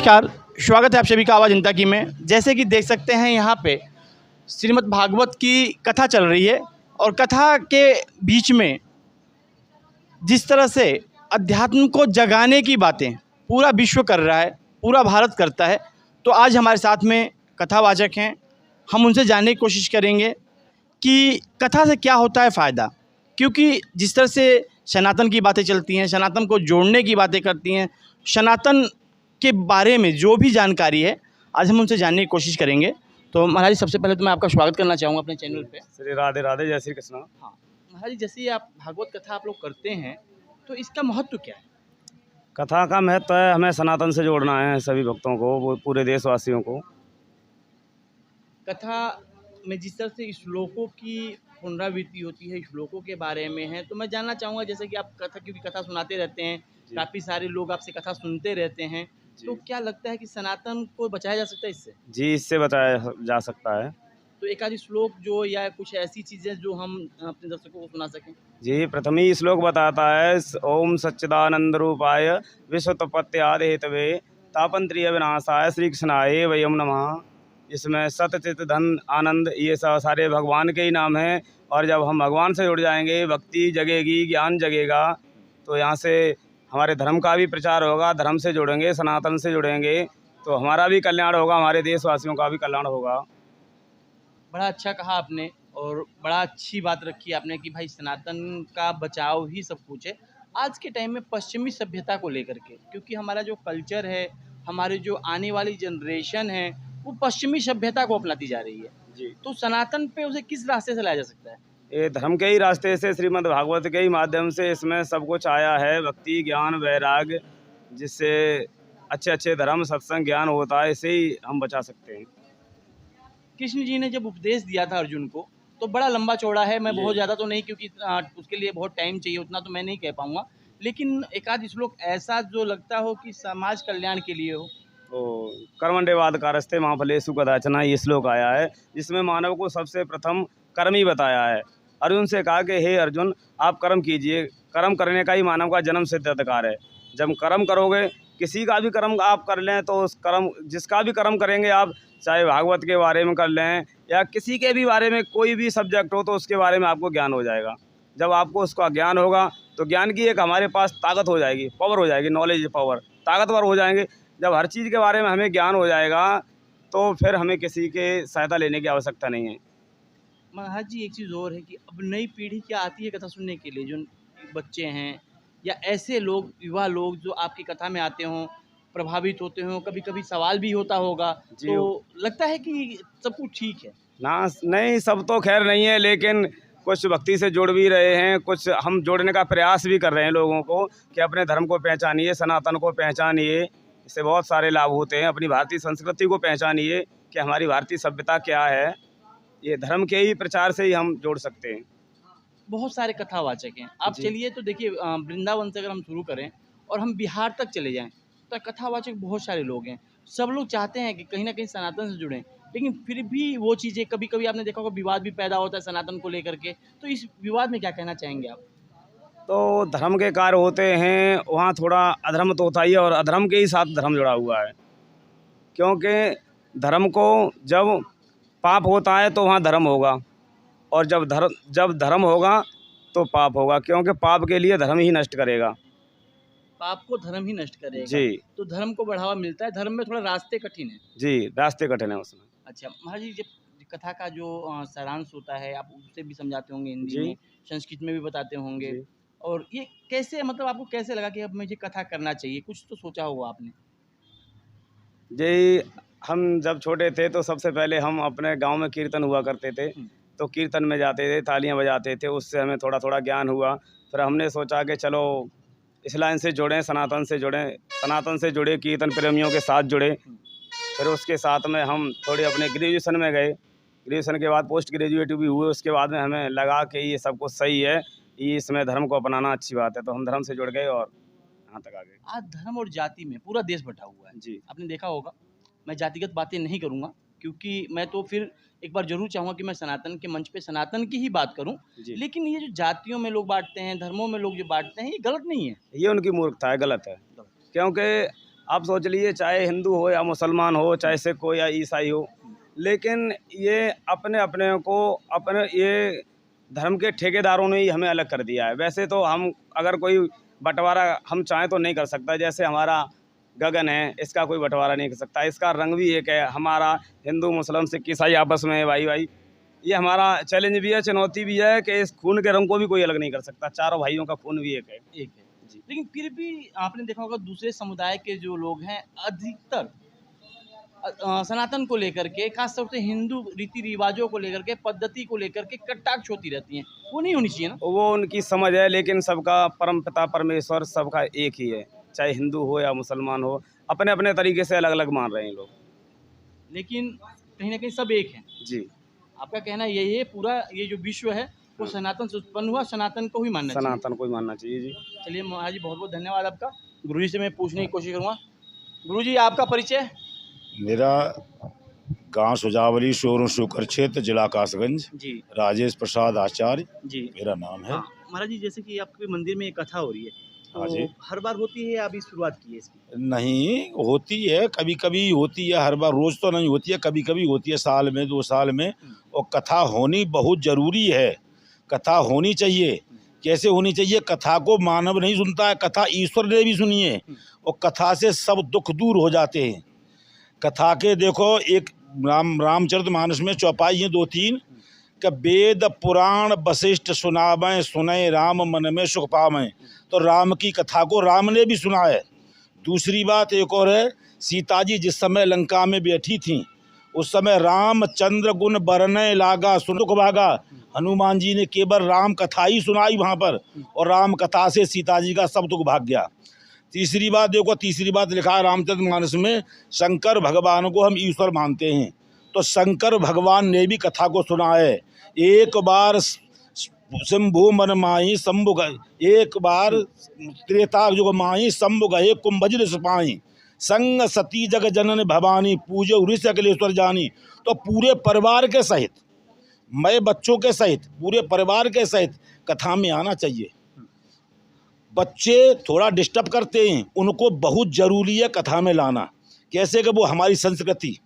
नमस्कार, स्वागत है आप सभी का आवाज़ जनता की में। जैसे कि देख सकते हैं यहाँ पे श्रीमद् भागवत की कथा चल रही है और कथा के बीच में जिस तरह से अध्यात्म को जगाने की बातें पूरा विश्व कर रहा है, पूरा भारत करता है, तो आज हमारे साथ में कथावाचक हैं। हम उनसे जानने की कोशिश करेंगे कि कथा से क्या होता है फ़ायदा, क्योंकि जिस तरह से सनातन की बातें चलती हैं, सनातन को जोड़ने की बातें करती हैं, सनातन के बारे में जो भी जानकारी है आज हम उनसे जानने की कोशिश करेंगे। तो महाराज जी, सबसे पहले तो मैं आपका स्वागत करना चाहूँगा अपने चैनल पे। श्री राधे राधे, जय श्री कृष्ण। हाँ महाराज जी, जैसे ही आप भागवत कथा आप लोग करते हैं तो इसका महत्व क्या है? कथा का महत्व है हमें सनातन से जोड़ना है सभी भक्तों को, वो पूरे देशवासियों को। कथा में जिस तरह से श्लोकों की पुनरावृत्ति होती है, श्लोकों के बारे में है, तो मैं जानना चाहूँगा जैसे कि आप कथा, क्योंकि कथा सुनाते रहते हैं, काफ़ी सारे लोग आपसे कथा सुनते रहते हैं, तो क्या लगता है कि सनातन को बचाया जा सकता है इससे? जी, इससे बचाया जा सकता है। तो एक आधी श्लोक जो या कुछ ऐसी चीज़ें जो हम अपने दर्शकों को सुना सकें। जी, प्रथम ही श्लोक बताता है, ओम सच्चिदानंद रूपाय विश्वोत्पत्त्यादि हेतवे तापंत्रिय विनाशाय श्री कृष्णाय वयम नमः। इसमें सत चित धन आनंद ये सारे भगवान के ही नाम हैं। और जब हम भगवान से जुड़ जाएंगे, भक्ति जगेगी, ज्ञान जगेगा, तो यहाँ से हमारे धर्म का भी प्रचार होगा। धर्म से जुड़ेंगे, सनातन से जुड़ेंगे, तो हमारा भी कल्याण होगा, हमारे देशवासियों का भी कल्याण होगा। बड़ा अच्छा कहा आपने और बड़ा अच्छी बात रखी आपने कि भाई सनातन का बचाव ही सब कुछ है। आज के टाइम में पश्चिमी सभ्यता को लेकर के, क्योंकि हमारा जो कल्चर है, हमारे जो आने वाली जनरेशन है, वो पश्चिमी सभ्यता को अपनाती जा रही है। जी, तो सनातन पे उसे किस रास्ते से लाया जा सकता है? ये धर्म के ही रास्ते से, श्रीमद् भागवत के ही माध्यम से इसमें सब कुछ आया है। भक्ति, ज्ञान, वैराग्य, जिससे अच्छे अच्छे धर्म, सत्संग, ज्ञान होता है, इसे ही हम बचा सकते हैं। कृष्ण जी ने जब उपदेश दिया था अर्जुन को, तो बड़ा लंबा चौड़ा है, मैं बहुत ज़्यादा तो नहीं, क्योंकि उसके लिए बहुत टाइम चाहिए, उतना तो मैं नहीं कह पाऊँगा। लेकिन एक आध श्लोक ऐसा जो लगता हो कि समाज कल्याण के लिए हो। तो कर्मण्येवाद कारस्ते मां फलेषु कदाचन, ये श्लोक आया है, जिसमें मानव को सबसे प्रथम कर्म ही बताया है। अर्जुन से कहा कि हे अर्जुन, आप कर्म कीजिए। कर्म करने का ही मानव का जन्म सिद्ध अधिकार है। जब कर्म करोगे, किसी का भी कर्म आप कर लें, तो उस कर्म, जिसका भी कर्म करेंगे आप, चाहे भागवत के बारे में कर लें या किसी के भी बारे में, कोई भी सब्जेक्ट हो, तो उसके बारे में आपको ज्ञान हो जाएगा। जब आपको उसका ज्ञान होगा, तो ज्ञान की एक हमारे पास ताकत हो जाएगी, पावर हो जाएगी, नॉलेज पावर, ताकतवर हो जाएंगे। जब हर चीज़ के बारे में हमें ज्ञान हो जाएगा, तो फिर हमें किसी के सहायता लेने की आवश्यकता नहीं है। महाराज जी, एक चीज़ और है कि अब नई पीढ़ी क्या आती है कथा सुनने के लिए, जो बच्चे हैं या ऐसे लोग, युवा लोग जो आपकी कथा में आते हों, प्रभावित होते हों, कभी-कभी सवाल भी होता होगा, जी, तो लगता है कि सब कुछ ठीक है। ना, नहीं, सब तो खैर नहीं है, लेकिन कुछ भक्ति से जुड़ भी रहे हैं, कुछ हम जोड़ने का प्रयास भी कर रहे हैं लोगों को कि अपने धर्म को पहचानिए, सनातन को पहचानिए। इससे बहुत सारे लाभ होते हैं। अपनी भारतीय संस्कृति को पहचानिए कि हमारी भारतीय सभ्यता क्या है। ये धर्म के ही प्रचार से ही हम जोड़ सकते हैं। बहुत सारे कथावाचक हैं। आप जी, चलिए तो देखिए, वृंदावन से अगर हम शुरू करें और हम बिहार तक चले जाएँ, तो कथावाचक बहुत सारे लोग हैं। सब लोग चाहते हैं कि कहीं न कहीं सनातन से जुड़ें, लेकिन फिर भी वो चीज़ें कभी-कभी आपने देखा होगा, विवाद भी पैदा होता है सनातन को लेकर के। तो इस विवाद में क्या कहना चाहेंगे आप? तो धर्म के कार्य होते हैं, वहाँ थोड़ा अधर्म तो होता ही है, और अधर्म के ही साथ धर्म जुड़ा हुआ है। क्योंकि धर्म को, जब पाप होता है तो वहाँ धर्म होगा, और जब धर्म होगा तो पाप होगा, क्योंकि पाप के लिए धर्म ही नष्ट करेगा। पाप को धर्म ही नष्ट करेगा, जी, तो धर्म को बढ़ावा मिलता है, धर्म में थोड़ा रास्ते कठिन हैं। जी, रास्ते कठिन है उसमें। अच्छा, महाराज जी, जब कथा का जो सारांश होता है, आप उसे भी समझाते होंगे हिंदी जी, में, संस्कृत में भी बताते होंगे, जी, और ये कैसे, मतलब आपको कैसे लगा कि अब मुझे कथा करना चाहिए? कुछ तो सोचा होगा आपने। जी, हम जब छोटे थे तो सबसे पहले हम अपने गांव में कीर्तन हुआ करते थे, हुँ। तो कीर्तन में जाते थे, तालियां बजाते थे, उससे हमें थोड़ा थोड़ा ज्ञान हुआ। फिर हमने सोचा कि चलो इस लाइन से जुड़ें, सनातन से जुड़ें, सनातन से जुड़े, कीर्तन प्रेमियों के साथ जुड़े। हुँ। फिर उसके साथ में हम थोड़े अपने ग्रेजुएशन में गए। ग्रेजुएशन के बाद पोस्ट ग्रेजुएट भी हुए। उसके बाद में हमें लगा कि ये सब कुछ सही है, ये इसमें धर्म को अपनाना अच्छी बात है, तो हम धर्म से जुड़ गए और यहाँ तक आ गए। आज धर्म और जाति में पूरा देश बँटा हुआ है। जी, आपने देखा होगा, मैं जातिगत बातें नहीं करूँगा, क्योंकि मैं तो फिर एक बार ज़रूर चाहूँगा कि मैं सनातन के मंच पे सनातन की ही बात करूँ। जी, लेकिन ये जो जातियों में लोग बाँटते हैं, धर्मों में लोग जो बाँटते हैं, ये गलत नहीं है। ये उनकी मूर्खता है, गलत है। गलत। क्योंकि आप सोच लीजिए, चाहे हिंदू हो या मुसलमान हो, चाहे सिख हो या ईसाई हो, लेकिन ये अपने अपने को अपने ये धर्म के ठेकेदारों ने ही हमें अलग कर दिया है। वैसे तो हम अगर कोई बंटवारा हम चाहें तो नहीं कर सकता। जैसे हमारा गगन है, इसका कोई बंटवारा नहीं कर सकता, इसका रंग भी एक है। हमारा हिंदू मुस्लिम सिख ईसाई आपस में है भाई भाई। ये हमारा चैलेंज भी है, चुनौती भी है कि इस खून के रंग को भी कोई अलग नहीं कर सकता। चारों भाइयों का खून भी एक है। एक है। जी। लेकिन फिर भी आपने देखा होगा दूसरे समुदाय के जो लोग हैं अधिकतर सनातन को लेकर के, खास तौर से हिंदू रीति रिवाजों को लेकर के, पद्धति को लेकर के कटाक्ष होती रहती हैं। वो नहीं होनी चाहिए ना। वो उनकी समझ है, लेकिन सबका परमपिता परमेश्वर सबका एक ही है। चाहे हिंदू हो या मुसलमान हो, अपने अपने तरीके से अलग अलग मान रहे हैं लोग। लेकिन कहीं ना कहीं सब एक हैं। जी। आपका कहना यही है, पूरा ये जो विश्व है वो सनातन से उत्पन्न हुआ, सनातन को ही मानना चाहिए। सनातन को ही मानना चाहिए। जी। चलिए महाराज जी, बहुत बहुत धन्यवाद आपका। गुरुजी से मैं पूछने की कोशिश करूँगा। गुरुजी, आपका परिचय? मेरा गांव सुजावली शोरूम शुक्र क्षेत्र जिला कासगंज, जी राजेश प्रसाद आचार्य जी। मेरा नाम है। हाँ महाराज जी, जैसे कि आपके मंदिर में एक कथा हो रही है, हाँ तो जी। हर बार होती है या अभी शुरुआत की है इसकी? नहीं होती है, कभी कभी होती है, हर बार रोज तो नहीं होती है, कभी कभी होती है, साल में 2 साल में। और कथा होनी बहुत जरूरी है, कथा होनी चाहिए। कैसे होनी चाहिए? कथा को मानव नहीं सुनता है, कथा ईश्वर ने भी सुनी है, और कथा से सब दुख दूर हो जाते हैं। कथा के देखो, एक रामचरितमानस में चौपाई है 2-3 कि वेद पुराण वशिष्ठ सुनावें, सुने राम मन में सुख पावें। तो राम की कथा को राम ने भी सुना है। दूसरी बात एक और है, सीता जी जिस समय लंका में बैठी थी, उस समय रामचंद्र गुण बरने लागा सुनुख भागा। हनुमान जी ने केवल राम कथा ही सुनाई वहाँ पर, और राम कथा से सीता जी का सब दुख भाग गया। तीसरी बात देखो, तीसरी बात लिखा है रामचरितमानस में, शंकर भगवान को हम ईश्वर मानते हैं, तो शंकर भगवान ने भी कथा को सुना है। एक बार शंभु मन माही शंभु गए, एक बार त्रेता युग माही शंभु गए कुंभजर सिपाही, संग सती जग जनन भवानी, पूजे उड़ीस अखिलेश्वर जानी। तो पूरे परिवार के सहित, मैं बच्चों के सहित, पूरे परिवार के सहित कथा में आना चाहिए। बच्चे थोड़ा डिस्टर्ब करते हैं, उनको बहुत ज़रूरी है कथा में लाना। कैसे कि वो हमारी संस्कृति,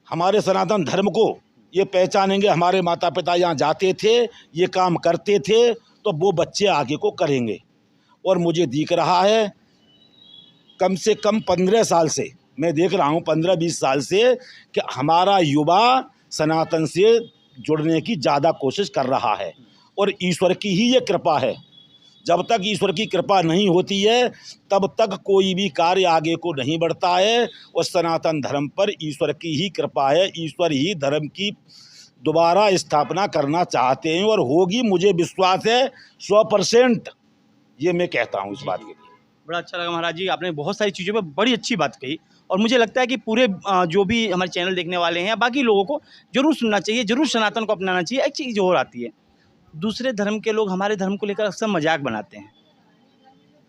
हमारे सनातन धर्म को ये पहचानेंगे। हमारे माता पिता यहाँ जाते थे, ये काम करते थे, तो वो बच्चे आगे को करेंगे। और मुझे दिख रहा है कम से कम 15 साल से, मैं देख रहा हूँ 15-20 साल से, कि हमारा युवा सनातन से जुड़ने की ज़्यादा कोशिश कर रहा है। और ईश्वर की ही ये कृपा है। जब तक ईश्वर की कृपा नहीं होती है, तब तक कोई भी कार्य आगे को नहीं बढ़ता है। और सनातन धर्म पर ईश्वर की ही कृपा है। ईश्वर ही धर्म की दोबारा स्थापना करना चाहते हैं, और होगी, मुझे विश्वास है 100%। ये मैं कहता हूँ इस बात के लिए। बड़ा अच्छा लगा महाराज जी, आपने बहुत सारी चीज़ों पर बड़ी अच्छी बात कही। और मुझे लगता है कि पूरे जो भी हमारे चैनल देखने वाले हैं, बाकी लोगों को जरूर सुनना चाहिए, जरूर सनातन को अपनाना चाहिए। एक चीज़ और आती है, दूसरे धर्म के लोग हमारे धर्म को लेकर अक्सर मजाक बनाते हैं।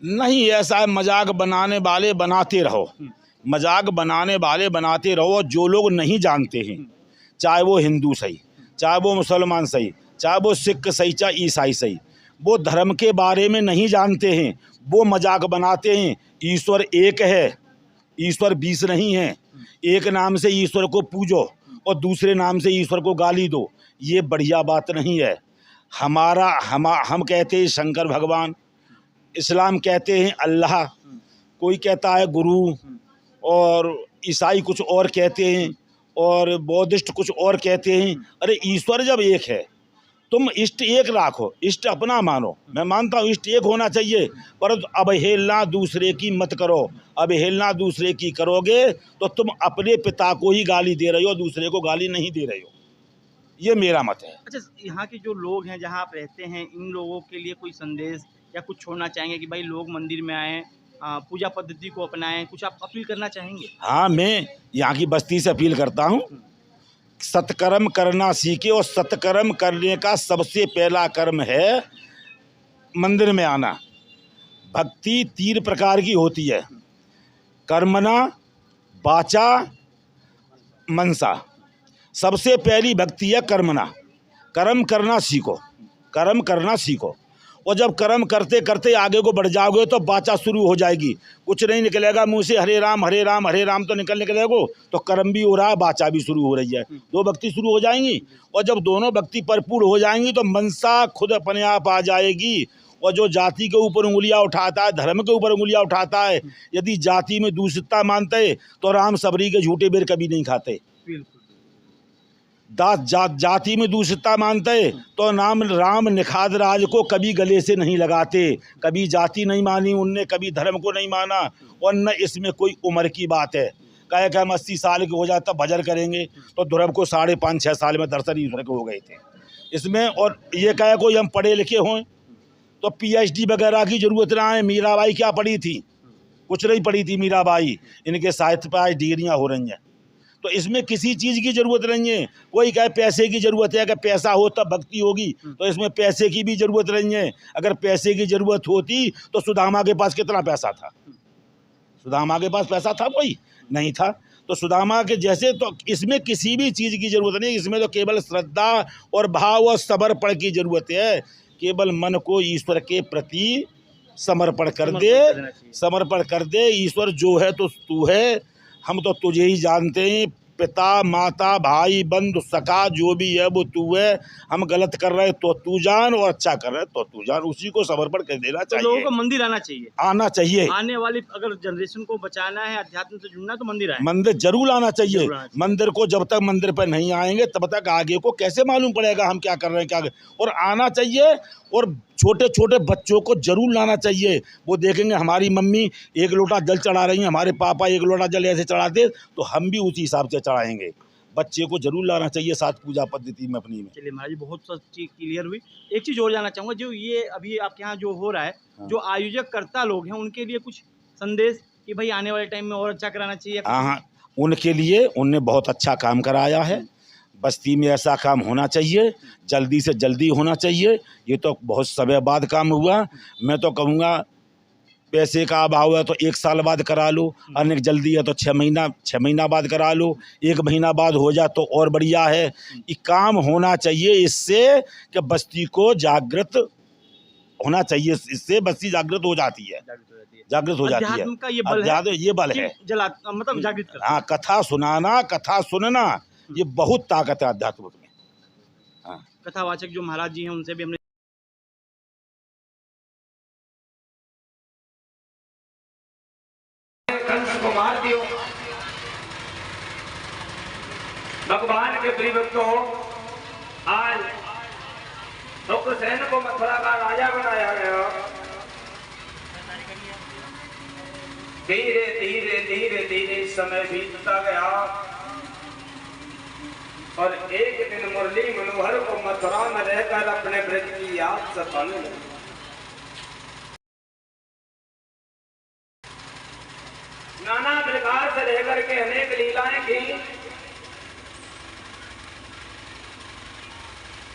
नहीं, ऐसा है, मजाक बनाने वाले बनाते रहो, मजाक बनाने वाले बनाते रहो। जो लोग नहीं जानते हैं, चाहे वो हिंदू सही, चाहे वो मुसलमान सही, चाहे वो सिख सही, चाहे ईसाई सही, वो धर्म के बारे में नहीं जानते हैं, वो मजाक बनाते हैं। ईश्वर एक है, ईश्वर 20 नहीं है। एक नाम से ईश्वर को पूजो और दूसरे नाम से ईश्वर को गाली दो, ये बढ़िया बात नहीं है। हम कहते हैं शंकर भगवान, इस्लाम कहते हैं अल्लाह, कोई कहता है गुरु, और ईसाई कुछ और कहते हैं, और बौद्धिस्ट कुछ और कहते हैं। अरे ईश्वर जब एक है, तुम इष्ट एक राखो, इष्ट अपना मानो। मैं मानता हूँ इष्ट एक होना चाहिए, पर अवहेलना दूसरे की मत करो। अवहेलना दूसरे की करोगे तो तुम अपने पिता को ही गाली दे रहे हो, दूसरे को गाली नहीं दे रहे हो। ये मेरा मत है। अच्छा, यहाँ के जो लोग हैं, जहाँ आप रहते हैं, इन लोगों के लिए कोई संदेश या कुछ छोड़ना चाहेंगे कि भाई लोग मंदिर में आएँ, पूजा पद्धति को अपनाएं, कुछ आप अपील करना चाहेंगे? हाँ, मैं यहाँ की बस्ती से अपील करता हूँ, सत्कर्म करना सीखे। और सत्कर्म करने का सबसे पहला कर्म है मंदिर में आना। भक्ति 3 प्रकार की होती है, कर्मणा, वाचा, मनसा। सबसे पहली भक्ति है कर्मणा। कर्म करना सीखो, कर्म करना सीखो। और जब कर्म करते करते आगे को बढ़ जाओगे तो बाचा शुरू हो जाएगी। कुछ नहीं निकलेगा मुंह से, हरे राम हरे राम हरे राम तो निकलेगा, तो कर्म भी हो रहा है, बाचा भी शुरू हो रही है। दो भक्ति शुरू हो जाएंगी, और जब दोनों भक्ति भरपूर हो जाएंगी तो मनसा खुद अपने आप आ जाएगी। और जो जाति के ऊपर उंगलियां उठाता है, धर्म के ऊपर उंगलियां उठाता है, यदि जाति में दूषितता मानते तो राम सबरी के झूठे बेर कभी नहीं खाते। जाति में दूषितता मानते तो राम निखाद राज को कभी गले से नहीं लगाते। कभी जाति नहीं मानी उनने, कभी धर्म को नहीं माना, और न इसमें कोई उम्र की बात है। कहे कि हम 80 साल के हो जाए तब भजन करेंगे, तो ध्रुव को 5.5-6 साल में दर्शन ईश्वर के हो गए थे इसमें। और ये कहे कोई हम पढ़े लिखे हों तो PhD वगैरह की जरूरत ना है। मीराबाई क्या पढ़ी थी? कुछ नहीं पढ़ी थी मीराबाई, इनके साहित्य पर आज डिग्रियाँ हो रही हैं। तो इसमें किसी चीज़ की ज़रूरत नहीं है। कोई कहे पैसे की ज़रूरत है, अगर पैसा हो तब भक्ति होगी, तो इसमें पैसे की भी ज़रूरत नहीं है। अगर पैसे की ज़रूरत होती तो सुदामा के पास कितना पैसा था? सुदामा के पास पैसा था? कोई नहीं था। तो सुदामा के जैसे तो इसमें किसी भी चीज़ की ज़रूरत नहीं। इसमें तो केवल श्रद्धा और भाव और समर्पण की ज़रूरत है। केवल मन को ईश्वर के प्रति समर्पण कर दे। ईश्वर जो है तो तू है, हम तो तुझे ही जानते हैं। पिता माता भाई बंधु सखा जो भी है वो तू है। हम गलत कर रहे तो तू जान, और अच्छा कर रहे तो तू जान। उसी को समर्पण कर देना चाहिए। तो लोगों को मंदिर आना चाहिए। आने वाली अगर जनरेशन को बचाना है, अध्यात्म से जुड़ना, तो मंदिर जरूर आना चाहिए। मंदिर को जब तक मंदिर पर नहीं आएंगे तब तक आगे को कैसे मालूम पड़ेगा हम क्या कर रहे हैं, क्या और आना चाहिए। और छोटे छोटे बच्चों को जरूर लाना चाहिए। वो देखेंगे हमारी मम्मी 1 लोटा जल चढ़ा रही हैं, हमारे पापा 1 लोटा जल ऐसे चढ़ाते, तो हम भी उसी हिसाब से चढ़ाएंगे। बच्चे को जरूर लाना चाहिए साथ पूजा पद्धति में अपनी में। चलिए महाराज जी, बहुत सा चीज़ क्लियर हुई। एक चीज़ और जानना चाहूँगा, जो ये अभी आपके यहाँ जो हो रहा है, जो आयोजक कर्ता लोग हैं, उनके लिए कुछ संदेश कि भाई आने वाले टाइम में और अच्छा कराना चाहिए? हाँ, उनके लिए उनने बहुत अच्छा काम कराया है। बस्ती में ऐसा काम होना चाहिए, जल्दी से जल्दी होना चाहिए। ये तो बहुत समय बाद काम हुआ। मैं तो कहूँगा पैसे का अभाव है तो 1 साल बाद करा लो, अन्य जल्दी है तो 6 महीना बाद करा लो, 1 महीना बाद हो जाए तो और बढ़िया है। ये काम होना चाहिए, इससे कि बस्ती को जागृत होना चाहिए। इससे बस्ती जागृत हो जाती है। अध्यात्म का ये बल है, मतलब जागृत करना। हाँ, कथा सुनाना, कथा सुनना, ये बहुत ताकत है अध्यात्म में। हाँ, कथावाचक जो महाराज जी हैं उनसे भी हमने कंस को मार दियो। भगवान के प्रिय भक्तों, आज हुसैन को मथुरा का राजा बनाया गया। धीरे धीरे धीरे धीरे समय बीतता गया, और एक दिन मुरली मनोहर को मथुरा में रहकर अपने ब्रज की याद सताने लगी। नाना प्रकार से रह करके अनेक लीलाएं की,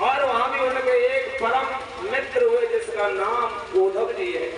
और वहां भी उनके एक परम मित्र हुए जिसका नाम उद्धव जी है।